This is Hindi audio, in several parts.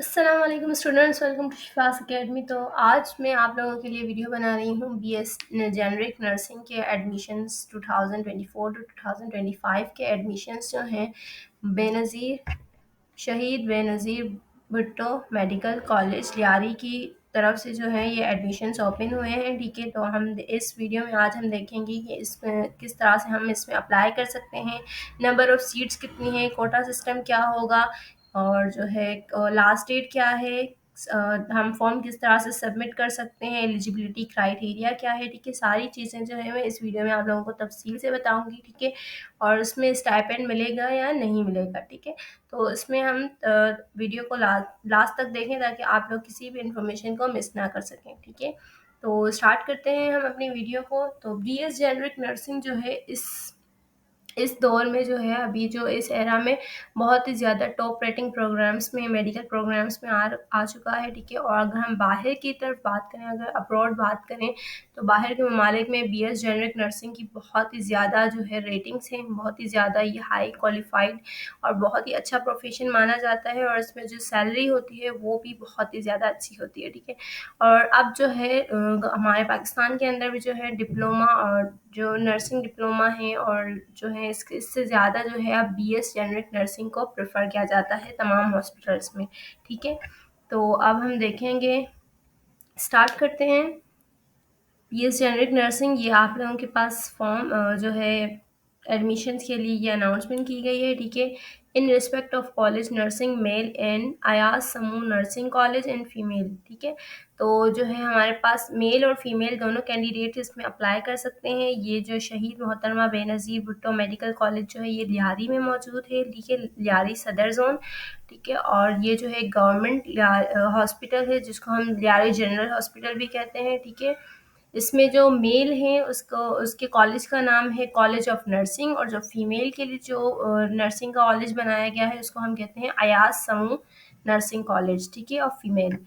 अस्सलाम वालेकुम स्टूडेंट्स, वेलकम टू शिफास अकेडमी। तो आज मैं आप लोगों के लिए वीडियो बना रही हूँ बीएस जेनरिक नर्सिंग के एडमिशन्स 2024 टू 2025 के एडमिशन्स जो हैं बेनज़ीर शहीद बेनज़ीर भुट्टो मेडिकल कॉलेज लियारी की तरफ से जो है ये एडमिशन्स ओपन हुए हैं। ठीक है, तो हम इस वीडियो में आज हम देखेंगे कि इसमें किस तरह से हम इसमें अप्लाई कर सकते हैं, नंबर ऑफ़ सीट्स कितनी है, कोटा सिस्टम क्या होगा और जो है लास्ट डेट क्या है, हम फॉर्म किस तरह से सबमिट कर सकते हैं, एलिजिबिलिटी क्राइटेरिया क्या है। ठीक है, सारी चीज़ें जो है मैं इस वीडियो में आप लोगों को तफसील से बताऊंगी। ठीक है, और उसमें स्टाइपेंड मिलेगा या नहीं मिलेगा। ठीक है, तो इसमें हम वीडियो को लास्ट तक देखें ताकि आप लोग किसी भी इंफॉर्मेशन को मिस ना कर सकें। ठीक है, तो स्टार्ट करते हैं हम अपनी वीडियो को। तो बीएस जेनरिक नर्सिंग जो है इस दौर में जो है, अभी जो इस एरा में बहुत ही ज़्यादा टॉप रेटिंग प्रोग्राम्स में, मेडिकल प्रोग्राम्स में आ चुका है। ठीक है, और अगर हम बाहर की तरफ बात करें, अगर अब्रॉड बात करें, तो बाहर के ममालिक में बीएस जेनरिक नर्सिंग की बहुत ही ज़्यादा जो है रेटिंग्स हैं, बहुत ही ज़्यादा ये हाई क्वालिफाइड और बहुत ही अच्छा प्रोफेशन माना जाता है, और इसमें जो सैलरी होती है वो भी बहुत ही ज़्यादा अच्छी होती है। ठीक है, और अब जो है हमारे पाकिस्तान के अंदर भी जो है डिप्लोमा और जो नर्सिंग डिप्लोमा है और जो है इससे ज़्यादा जो है अब बीएस जेनरिक नर्सिंग को प्रेफर किया जाता है तमाम हॉस्पिटल्स में। ठीक है, तो अब हम देखेंगे, स्टार्ट करते हैं। बीएस जेनरिक नर्सिंग, ये आप लोगों के पास फॉर्म जो है एडमिशन्स के लिए ये अनाउंसमेंट की गई है। ठीक है, in respect of college nursing male and Ayaz समूह नर्सिंग कॉलेज एंड फीमेल। ठीक है, तो जो है हमारे पास मेल और फीमेल दोनों कैंडिडेट इसमें अप्लाई कर सकते हैं। ये जो शहीद मोहतरमा बेनज़ीर भुट्टो मेडिकल कॉलेज जो है ये लियारी में मौजूद है। ठीक है, लियारी सदर जोन। ठीक है, और ये जो है गवर्नमेंट हॉस्पिटल है जिसको हम लियारी जनरल हॉस्पिटल भी कहते हैं। ठीक है, इसमें जो मेल हैं उसको उसके कॉलेज का नाम है कॉलेज ऑफ नर्सिंग, और जो फीमेल के लिए जो नर्सिंग का कॉलेज बनाया गया है उसको हम कहते हैं अयाज समूह नर्सिंग कॉलेज। ठीक है, और फीमेल।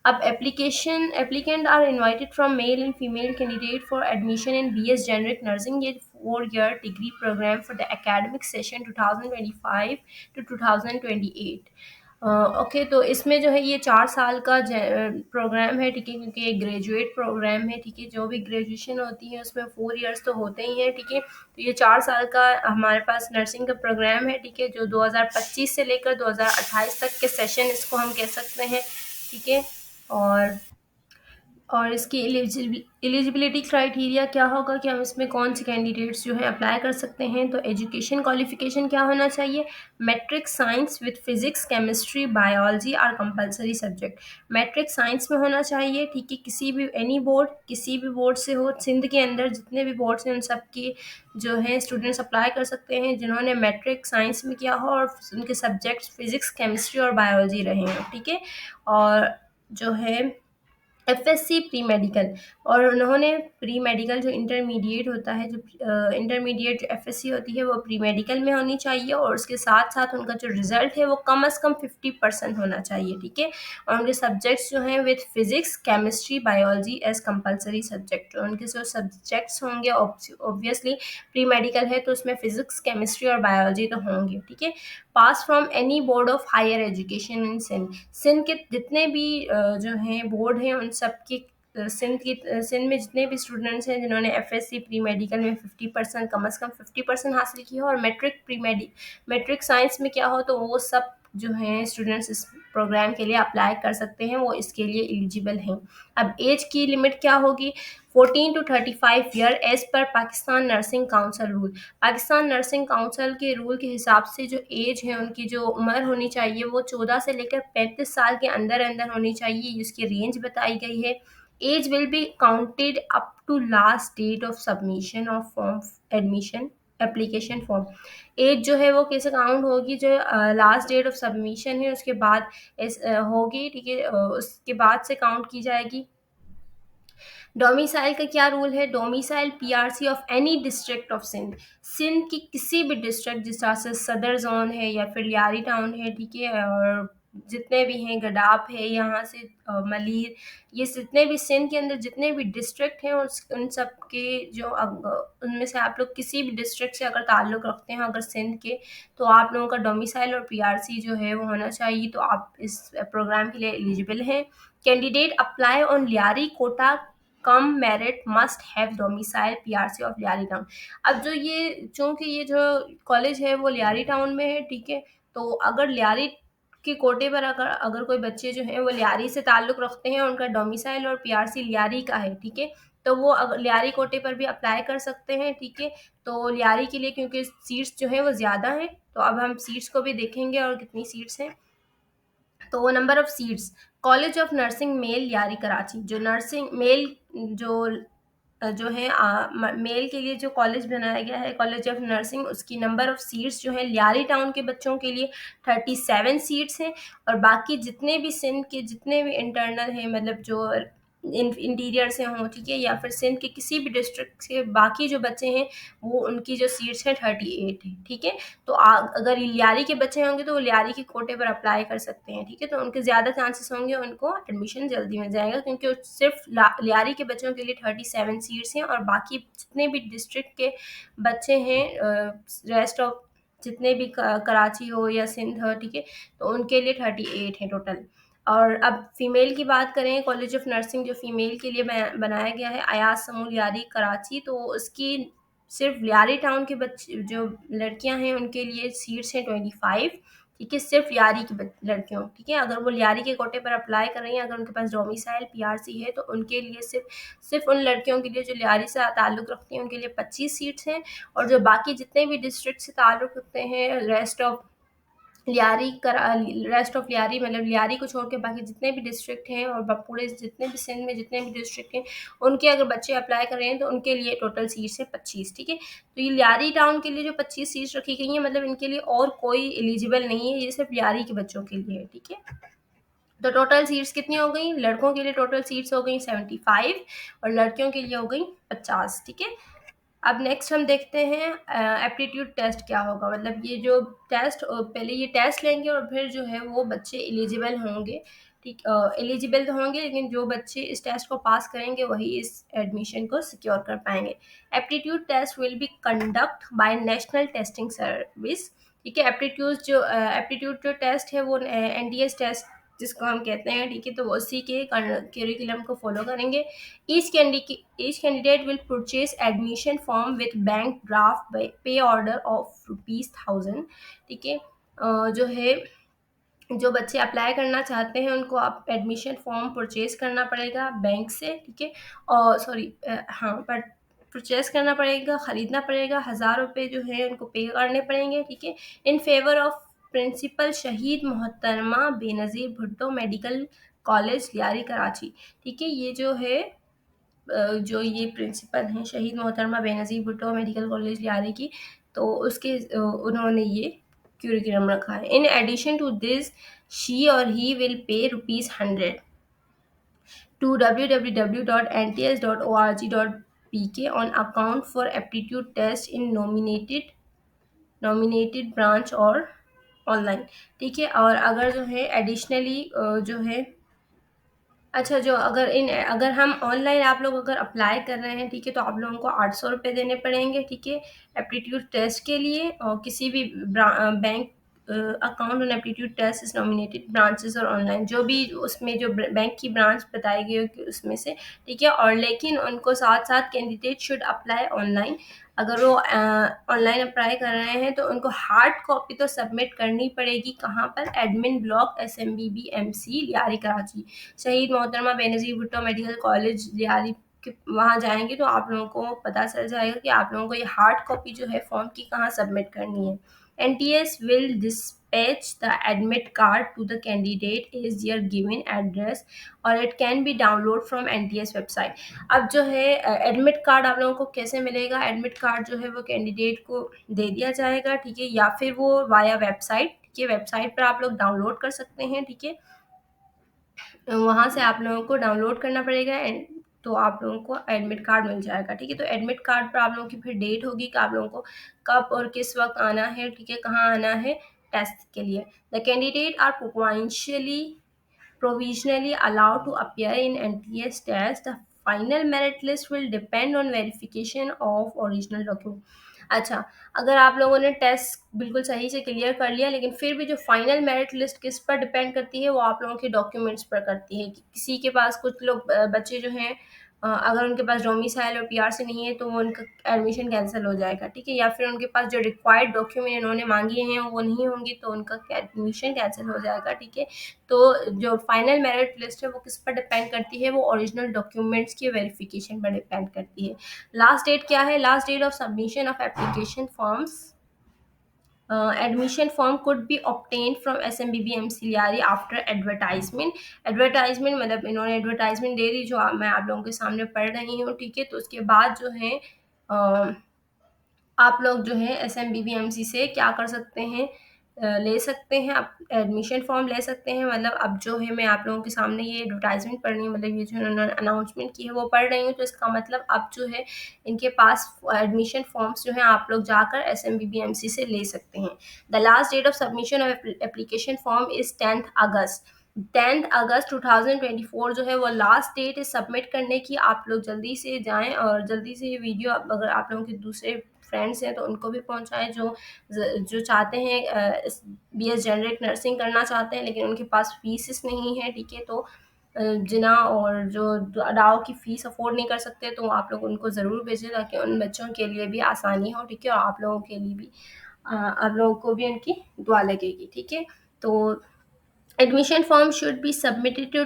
अब applicant are invited from male and female candidate for admission in BS generic nursing, ये 4 year degree program for the academic session 2025 to 2028। Okay, तो इसमें जो है ये 4 साल का प्रोग्राम है। ठीक है, क्योंकि ये ग्रेजुएट प्रोग्राम है। ठीक है, जो भी ग्रेजुएशन होती है उसमें 4 ईयर्स तो होते ही हैं। ठीक है, तो ये 4 साल का हमारे पास नर्सिंग का प्रोग्राम है। ठीक है, जो 2025 से लेकर 2028 तक के सेशन इसको हम कह सकते हैं। ठीक है, और इसकी एलिजिबिलिटी क्राइटेरिया क्या होगा कि हम इसमें कौन से कैंडिडेट्स जो है अप्लाई कर सकते हैं। तो एजुकेशन क्वालिफिकेशन क्या होना चाहिए, matric science with physics chemistry biology are compulsory subject. Matric science में होना चाहिए। ठीक है, किसी भी एनी बोर्ड, किसी भी बोर्ड से हो, सिंध के अंदर जितने भी बोर्ड्स हैं उन सब की जो है स्टूडेंट्स अप्लाई कर सकते हैं जिन्होंने मैट्रिक साइंस में किया हो और उनके सब्जेक्ट्स फिजिक्स केमिस्ट्री और बायोलॉजी रहे हैं। ठीक है, और जो है एफएससी प्री मेडिकल, और उन्होंने प्री मेडिकल जो इंटरमीडिएट होता है, जो इंटरमीडिएट जो एफएससी होती है वो प्री मेडिकल में होनी चाहिए, और उसके साथ साथ उनका जो रिजल्ट है वो कम से कम 50% होना चाहिए। ठीक है, और उनके सब्जेक्ट्स जो हैं with physics chemistry biology as compulsory subject, उनके जो सब्जेक्ट्स होंगे ऑब्वियसली प्री मेडिकल है तो उसमें फिजिक्स केमिस्ट्री और बायोलॉजी तो होंगे। ठीक है, pass from any board of higher education in Sindh, Sindh के जितने भी जो हैं बोर्ड हैं उन सब की सिंध में जितने भी स्टूडेंट्स हैं जिन्होंने एफएससी प्री मेडिकल में 50% कम से कम 50% हासिल की हो, और मैट्रिक साइंस में क्या हो तो वो सब जो हैं स्टूडेंट्स इस प्रोग्राम के लिए अप्लाई कर सकते हैं, वो इसके लिए एलिजिबल हैं। अब एज की लिमिट क्या होगी, 14 टू 35 ईयर एज पर Pakistan nursing council rule. Pakistan nursing council के रूल के हिसाब से जो एज है, उनकी जो उम्र होनी चाहिए वो 14 से लेकर 35 साल के अंदर अंदर होनी चाहिए, इसकी रेंज बताई गई है। Age will be counted up to last date of submission of form admission application form. Age जो है वो कैसे काउंट होगी, जो लास्ट डेट ऑफ सबमिशन है उसके बाद होगी। ठीक है, उसके बाद से काउंट की जाएगी। डोमिसाइल का क्या रूल है, domicile PRC of any district of Sindh, Sindh की किसी भी डिस्ट्रिक्ट जिस तरह से सदर जोन है या फिर लियारी टाउन है। ठीक है, और जितने भी हैं, गडाप है यहाँ से, मलीर, ये जितने भी सिंध के अंदर जितने भी डिस्ट्रिक्ट हैं उन सब के जो उनमें से आप लोग किसी भी डिस्ट्रिक्ट से अगर ताल्लुक़ रखते हैं अगर सिंध के, तो आप लोगों का डोमिसाइल और पीआरसी जो है वो होना चाहिए, तो आप इस प्रोग्राम के लिए एलिजिबल हैं। Candidate apply on Lyari quota cum merit must have domicile PRC of Lyari town. अब जो ये चूंकि ये जो कॉलेज है वो लियारी टाउन में है, ठीक है, तो अगर लियारी के कोटे पर अगर अगर कोई बच्चे जो हैं वो लियारी से ताल्लुक़ रखते हैं, उनका डोमिसाइल और पीआरसी लियारी का है, ठीक है, तो वो अगर लियारी कोटे पर भी अप्लाई कर सकते हैं, ठीक है। तो लियारी के लिए क्योंकि सीट्स जो हैं वो ज़्यादा हैं, तो अब हम सीट्स को भी देखेंगे और कितनी सीट्स हैं। तो number of seats, college of nursing male Lyari Karachi, जो नर्सिंग मेल जो है मेल के लिए जो कॉलेज बनाया गया है कॉलेज ऑफ नर्सिंग, उसकी नंबर ऑफ सीट्स जो है लियारी टाउन के बच्चों के लिए 37 सीट्स हैं, और बाकी जितने भी सिंध के जितने भी इंटरनल हैं, मतलब जो इंटीरियर से हों, ठीक है, या फिर सिंध के किसी भी डिस्ट्रिक्ट से बाकी जो बच्चे हैं वो उनकी जो सीट्स हैं 38 है, ठीक है। तो अगर लियारी के बच्चे होंगे तो वो लियारी के कोटे पर अप्लाई कर सकते हैं, ठीक है, तो उनके ज़्यादा चांसेस होंगे, उनको एडमिशन जल्दी मिल जाएगा, क्योंकि सिर्फ लियारी के बच्चों के लिए 37 सीट्स हैं, और बाकी जितने भी डिस्ट्रिक्ट के बच्चे हैं, रेस्ट ऑफ जितने भी कराची हो या सिंध हो, ठीक है, तो उनके लिए 38 है टोटल। और अब फीमेल की बात करें, कॉलेज ऑफ नर्सिंग जो फीमेल के लिए बनाया गया है अयाज समूल लियारी कराची, तो उसकी सिर्फ लियारी टाउन के बच्चे जो लड़कियां हैं उनके लिए सीट्स हैं 25, ठीक है, सिर्फ लियारी की लड़कियों, ठीक है, अगर वो लियारी के कोटे पर अप्लाई कर रही हैं, अगर उनके पास डोमिसाइल पीआरसी है, तो उनके लिए सिर्फ उन लड़कियों के लिए जो लियारी से ताल्लुक़ रखती हैं उनके लिए 25 सीट्स हैं, और जो बाकी जितने भी डिस्ट्रिक्ट से ताल्लुक़ रखते हैं रेस्ट ऑफ लियारी मतलब लियारी को छोड़ के बाकी जितने भी डिस्ट्रिक्ट हैं और पूरे जितने भी सिंध में जितने भी डिस्ट्रिक्ट हैं, उनके अगर बच्चे अप्लाई कर रहे हैं तो उनके लिए टोटल सीट्स है 25, ठीक है। तो ये लियारी टाउन के लिए जो 25 सीट्स रखी गई हैं, मतलब इनके लिए और कोई एलिजिबल नहीं है, ये सिर्फ लियारी के बच्चों के लिए है, ठीक है। तो टोटल सीट्स कितनी हो गई, लड़कों के लिए टोटल सीट्स हो गई 75 और लड़कियों के लिए हो गई 50, ठीक है। अब नेक्स्ट हम देखते हैं एप्टीट्यूड टेस्ट क्या होगा, मतलब ये जो टेस्ट पहले ये टेस्ट लेंगे और फिर जो है वो बच्चे एलिजिबल होंगे, ठीक, एलिजिबल तो होंगे, लेकिन जो बच्चे इस टेस्ट को पास करेंगे वही इस एडमिशन को सिक्योर कर पाएंगे। Aptitude test will be conduct by national testing service, ठीक है। एप्टीट्यूड जो टेस्ट है वो एनटीएस टेस्ट जिसको हम कहते हैं, ठीक है, तो उसी के करिकुलम को फॉलो करेंगे। Each candidate will purchase admission form with bank draft by pay order of ₹1000, ठीक है। जो है जो बच्चे अप्लाई करना चाहते हैं उनको आप एडमिशन फॉर्म परचेज करना पड़ेगा बैंक से, ठीक है, और सॉरी हाँ पर परचेज करना पड़ेगा, ख़रीदना पड़ेगा, 1000 रुपये जो है उनको पे करने पड़ेंगे, ठीक है, इन फेवर ऑफ प्रिंसिपल शहीद मोहतरमा बेनज़ीर भुट्टो मेडिकल कॉलेज लियारी कराची, ठीक है। ये जो है जो ये प्रिंसिपल हैं शहीद मोहतरमा बेनज़ीर भुट्टो मेडिकल कॉलेज लियारी की, तो उसके उन्होंने ये क्यूरिकुलम रखा है। In addition to this she or he will pay ₹100 to www.nts.org.pk on account for aptitude test in nominated branch और ऑनलाइन, ठीक है। और अगर जो है एडिशनली जो है अच्छा, जो अगर हम ऑनलाइन आप लोग अगर अप्लाई कर रहे हैं, ठीक है, तो आप लोगों को 800 रुपये देने पड़ेंगे, ठीक है, एप्टीट्यूड टेस्ट के लिए, और किसी भी bank account on aptitude test is nominated branches और ऑनलाइन जो भी उसमें जो बैंक की ब्रांच बताई गई हो उसमें से, ठीक है। और लेकिन उनको साथ साथ कैंडिडेट शुड अप्लाई ऑनलाइन, अगर वो ऑनलाइन अप्लाई कर रहे हैं तो उनको हार्ड कॉपी तो सबमिट करनी पड़ेगी, कहाँ पर, admin block SMBBMC Lyari Karachi, शहीद मोहतरमा बेनज़ीर भुट्टो मेडिकल कॉलेज लियारी वहाँ जाएंगे तो आप लोगों को पता चल जाएगा कि आप लोगों को ये हार्ड कॉपी जो है फॉर्म की कहाँ सबमिट करनी है। NTS will dispatch the admit card to the candidate as their given address और it can be download from NTS website। अब जो है एडमिट कार्ड आप लोगों को कैसे मिलेगा, एडमिट कार्ड जो है वो कैंडिडेट को दे दिया जाएगा, ठीक है, या फिर वो वाया वेबसाइट, ठीक है, वेबसाइट पर आप लोग डाउनलोड कर सकते हैं, ठीक है, वहाँ से आप लोगों को डाउनलोड करना पड़ेगा तो आप लोगों को एडमिट कार्ड मिल जाएगा, ठीक है। तो एडमिट कार्ड पर आप लोगों की फिर डेट होगी कि आप लोगों को कब और किस वक्त आना है, ठीक है, कहाँ आना है, टेस्ट के लिए। The candidate are provisionally allowed to appear in NTS test. The final merit list will depend on verification of original document. अच्छा, अगर आप लोगों ने टेस्ट बिल्कुल सही से क्लियर कर लिया, लेकिन फिर भी जो फाइनल मेरिट लिस्ट किस पर डिपेंड करती है, वो आप लोगों के डॉक्यूमेंट्स पर करती है। कि किसी के पास, कुछ लोग बच्चे जो हैं, अगर उनके पास डोमिसाइल और पीआरसी नहीं है तो वो उनका एडमिशन कैंसिल हो जाएगा, ठीक है। या फिर उनके पास जो रिक्वायर्ड डॉक्यूमेंट इन्होंने मांगे हैं वो नहीं होंगे तो उनका एडमिशन कैंसिल हो जाएगा, ठीक है। तो जो फाइनल मेरिट लिस्ट है वो किस पर डिपेंड करती है, वो ओरिजिनल डॉक्यूमेंट्स की वेरिफिकेशन पर डिपेंड करती है। लास्ट डेट क्या है? Last date of submission of application forms, admission form could be obtain from SMBB MCLRE after advertisement. Advertisement मतलब इन्होंने एडवर्टाइजमेंट दे दी, जो मैं आप लोगों के सामने पढ़ रही हूँ, ठीक है। तो उसके बाद जो है आप लोग जो है SMBBMC से क्या कर सकते हैं, ले सकते हैं, आप एडमिशन फॉर्म ले सकते हैं। मतलब अब जो है मैं आप लोगों के सामने ये एडवर्टाइजमेंट पढ़ रही हूँ, मतलब ये जो उन्होंने अनाउंसमेंट की है वो पढ़ रही हूँ, तो इसका मतलब अब जो है इनके पास एडमिशन फॉर्म्स जो है आप लोग जाकर SMBBMC से ले सकते हैं। The last date of submission of application form is 10th August. 10th अगस्त 2024 जो है वो लास्ट डेट है सबमिट करने की। आप लोग जल्दी से जाएं और जल्दी से ये वीडियो, अगर आप लोगों के दूसरे फ्रेंड्स हैं तो उनको भी पहुंचाएं, जो चाहते हैं BS जेनरिक नर्सिंग करना चाहते हैं लेकिन उनके पास फीस नहीं है, ठीक है। तो जिना और जो अडाओ की फ़ीस अफोर्ड नहीं कर सकते तो आप लोग उनको ज़रूर भेजें, ताकि उन बच्चों के लिए भी आसानी हो, ठीक है। और आप लोगों के लिए भी, आप लोगों को भी उनकी दुआ लगेगी, ठीक है। तो admission form should be submitted to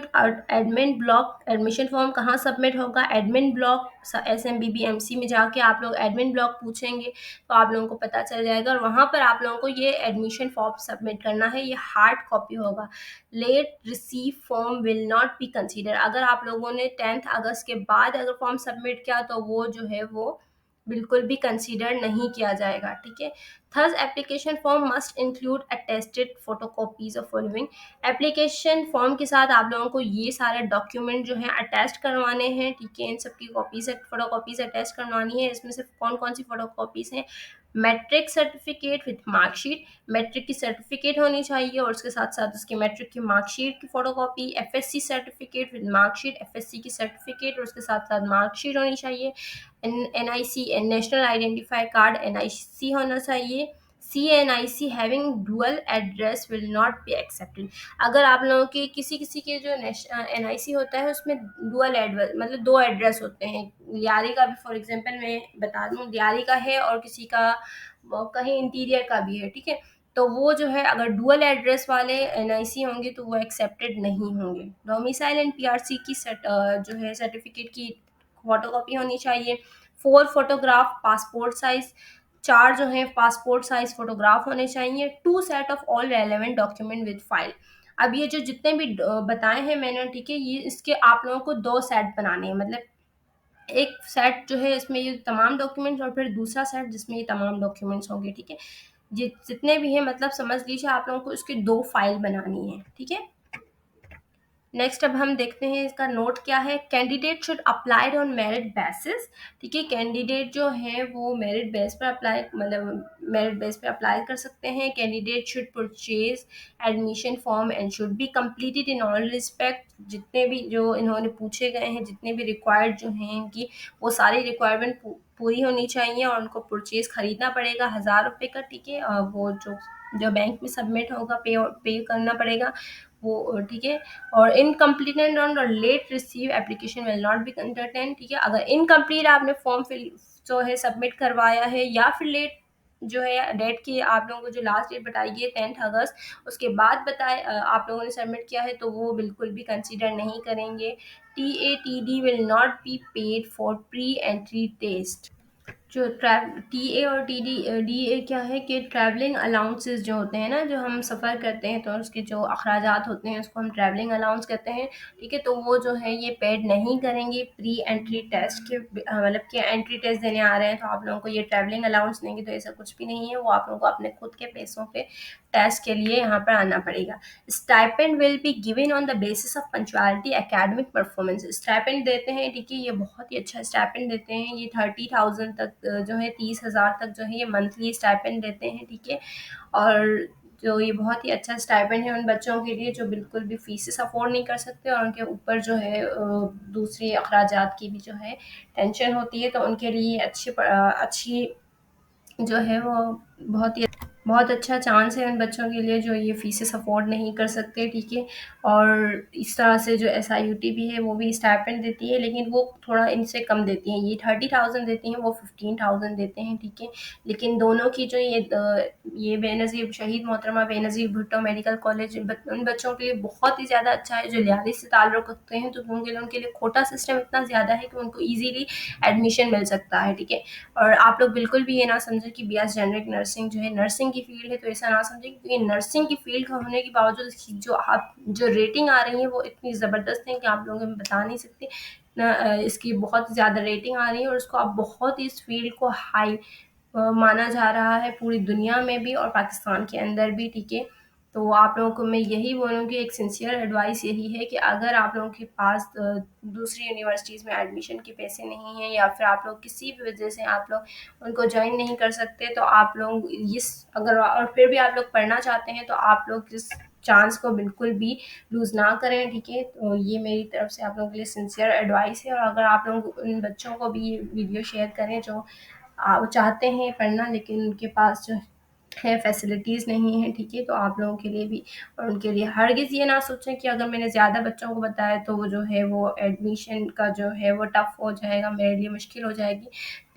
admin block. Admission form कहाँ सबमिट होगा? Admin block. SMBBMC में जाके आप लोग एडमिन ब्लॉक पूछेंगे तो आप लोगों को पता चल जाएगा, और वहाँ पर आप लोगों को ये एडमिशन फॉर्म सबमिट करना है। ये हार्ड कॉपी होगा। Late receive form will not be consider. अगर आप लोगों ने 10th अगस्त के बाद अगर फॉर्म सबमिट किया तो वो जो है वो बिल्कुल भी कंसीडर नहीं किया जाएगा, ठीक है। These application form must include attested photocopies of following. Application form के साथ आप लोगों को ये सारे डॉक्यूमेंट जो हैं अटैच करवाने हैं, ठीक है। इन सब की कॉपीज, फोटोकॉपीज अटैच करवानी है। इसमें से कौन कौन सी फोटोकॉपीज हैं? Matric certificate with marksheet. Matric की सर्टिफिकेट होनी चाहिए और उसके साथ साथ उसकी मैट्रिक की मार्कशीट की photocopy. FSC certificate with marksheet, FSC की सर्टिफिकेट और उसके साथ साथ मार्कशीट होनी चाहिए। NIC, national identify card NIC होना चाहिए। CNIC having dual address will not be accepted. अगर आप लोगों के किसी किसी के जो NIC होता है उसमें डुअल एड्रेस, मतलब 2 एड्रेस होते हैं। लियारी का भी, फॉर एग्जांपल मैं बता दूं, लियारी का है और किसी का कहीं इंटीरियर का भी है, ठीक है। तो वो जो है अगर डुअल एड्रेस वाले NIC होंगे तो वो एक्सेप्टेड नहीं होंगे। डोमिसाइल एंड PRC की जो है सर्टिफिकेट की फोटोकॉपी होनी चाहिए। 4 फोटोग्राफ पासपोर्ट साइज, 4 जो है पासपोर्ट साइज फोटोग्राफ होने चाहिए। 2 set of all relevant document with file. अब ये जो जितने भी बताए हैं मैंने, ठीक है, ये इसके आप लोगों को 2 सेट बनाने हैं। मतलब एक सेट जो है इसमें ये तमाम डॉक्यूमेंट्स और फिर दूसरा सेट जिसमें ये तमाम डॉक्यूमेंट्स होंगे, ठीक है। जितने भी हैं, मतलब समझ लीजिए आप लोगों को इसकी 2 फाइल बनानी है, ठीक है। नेक्स्ट अब हम देखते हैं इसका नोट क्या है। Candidate should applied on merit basis, ठीक है। कैंडिडेट जो है वो मेरिट बेस पर अप्लाई, मतलब मेरिट बेस पर अप्लाई कर सकते हैं। Candidate should purchase admission form and should be completed in all respect. जितने भी जो इन्होंने पूछे गए हैं, जितने भी रिक्वायर्ड जो हैं इनकी, वो सारी रिक्वायरमेंट पूरी होनी चाहिए और उनको परचेज खरीदना पड़ेगा 1000 रुपये का, ठीक है। वो जो बैंक में सबमिट होगा, पे करना पड़ेगा वो, ठीक है। और incomplete and let receive application will not be entertain, ठीक है। अगर इनकम्प्लीट आपने फॉर्म फिल जो है सबमिट करवाया है, या फिर लेट जो है डेट की आप लोगों को जो लास्ट डेट बताई गई है 10th अगस्त, उसके बाद बताए आप लोगों ने सबमिट किया है, तो वो बिल्कुल भी कंसीडर नहीं करेंगे। TATD will not be paid for pre entry test. जो TA और DA क्या है कि ट्रैवलिंग अलाउंसेस जो होते हैं ना, जो हम सफ़र करते हैं तो उसके जो अखराजात होते हैं उसको हम ट्रैवलिंग अलाउंस कहते हैं, ठीक है। तो वो जो है ये पेड नहीं करेंगे प्री एंट्री टेस्ट के, मतलब कि एंट्री टेस्ट देने आ रहे हैं तो आप लोगों को ये ट्रैवलिंग अलाउंस देंगे, तो ऐसा कुछ भी नहीं है। वो आप लोगों को अपने खुद के पैसों पे टेस्ट के लिए यहाँ पर आना पड़ेगा। Stipend will be given on the basis of punctuality academic performance. Stipend देते हैं, ठीक है, ये बहुत ही अच्छा स्टाइपेंड देते हैं। ये 30,000 तक जो है 30,000 तक जो है ये मंथली स्टाइपेंड देते हैं, ठीक है। और तो ये बहुत ही अच्छा स्टाइपेंड है उन बच्चों के लिए जो बिल्कुल भी फीसेस अफोर्ड नहीं कर सकते और उनके ऊपर जो है दूसरी अखराजात की भी जो है टेंशन होती है। तो उनके लिए अच्छी जो है वो बहुत अच्छा चांस है उन बच्चों के लिए जो ये फीसेस अफोर्ड नहीं कर सकते, ठीक है। और इस तरह से जो SIUT भी है वो भी स्टाइपेंड देती है, लेकिन वो थोड़ा इनसे कम देती हैं। ये 30,000 देती हैं, वो 15,000 देते हैं, ठीक है। लेकिन दोनों की जो ये बेनज़ीर शहीद मोहतरमा बेनज़ीर भुट्टो मेडिकल कॉलेज उन बच्चों के लिए बहुत ही ज़्यादा अच्छा है जो लियारी से ताल्लुक़ रखते हैं, तो उनके लिए कोटा सिस्टम इतना ज़्यादा है कि उनको ईज़िली एडमिशन मिल सकता है, ठीक है। और आप लोग बिल्कुल भी ये ना समझें कि BS जेनरिक नर्सिंग जो है नर्सिंग की फील्ड है, तो ऐसा ना समझें, क्योंकि नर्सिंग की फील्ड का होने के बावजूद इसकी जो रेटिंग आ रही है वो इतनी ज़बरदस्त है कि आप लोगों में बता नहीं सकते ना। इसकी बहुत ज़्यादा रेटिंग आ रही है और उसको आप बहुत ही इस फील्ड को हाई माना जा रहा है पूरी दुनिया में भी और पाकिस्तान के अंदर भी, ठीक है। तो आप लोगों को मैं यही बोलूँगी, एक सिंसियर एडवाइस यही है कि अगर आप लोगों के पास दूसरी यूनिवर्सिटीज़ में एडमिशन के पैसे नहीं हैं या फिर आप लोग किसी भी वजह से आप लोग उनको ज्वाइन नहीं कर सकते, तो आप लोग और फिर भी आप लोग पढ़ना चाहते हैं, तो आप लोग इस चांस को बिल्कुल भी लूज़ ना करें, ठीक है। तो ये मेरी तरफ से आप लोगों के लिए सिंसियर एडवाइस है। और अगर आप लोग उन बच्चों को भी ये वीडियो शेयर करें जो वो चाहते हैं पढ़ना लेकिन उनके पास जो है फैसिलिटीज़ नहीं है, ठीक है, तो आप लोगों के लिए भी और उनके लिए हरगिज़ ये ना सोचें कि अगर मैंने ज़्यादा बच्चों को बताया तो वो जो है वो एडमिशन का जो है वो टफ़ हो जाएगा, मेरे लिए मुश्किल हो जाएगी।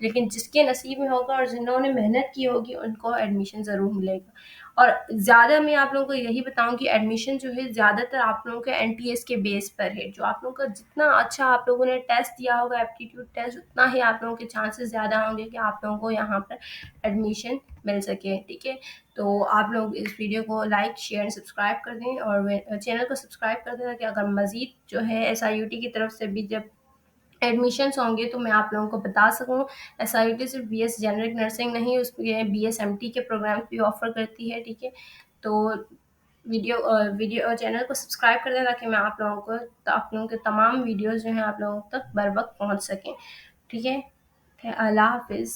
लेकिन जिसके नसीब में होगा और जिन्होंने मेहनत की होगी उनको एडमिशन ज़रूर मिलेगा। और ज़्यादा मैं आप लोगों को यही बताऊँ कि एडमिशन जो है ज़्यादातर आप लोगों के NTS के बेस पर है। जो आप लोगों का जितना अच्छा आप लोगों ने टेस्ट दिया होगा एप्टीट्यूड टेस्ट, उतना ही आप लोगों के चांसेस ज़्यादा होंगे कि आप लोगों को यहाँ पर एडमिशन मिल सके, ठीक है। तो आप लोग इस वीडियो को लाइक, शेयर एंड सब्सक्राइब कर दें और चैनल को सब्सक्राइब कर दें, ताकि अगर मज़ीद जो है SIUT की तरफ से भी जब एडमिशन्स होंगे तो मैं आप लोगों को बता सकूँ। SIUT सिर्फ BS जेनरिक नर्सिंग नहीं, उसमें BSMT के प्रोग्राम भी ऑफ़र करती है, ठीक है। तो वीडियो चैनल को सब्सक्राइब कर दें ताकि मैं आप लोगों के तमाम वीडियोज़ जो हैं आप लोगों तक बर वक़्त पहुँच सकें, ठीक है। अल्लाह हाफ़िज़।